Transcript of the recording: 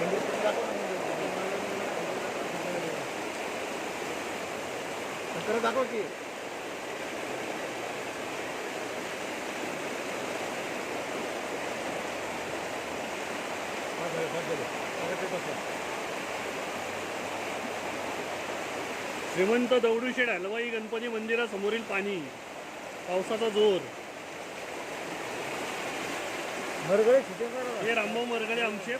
मंदिर तुम्ही दाखव ना मंदिर. खरं दाखव की. श्रीमंत दगडूशेठ हलवाई गणपती मंदिरासमोरील पाणी, पावसाचा जोर. मरगळे शिटेकर. हे रामभाऊ मरगळे आमचे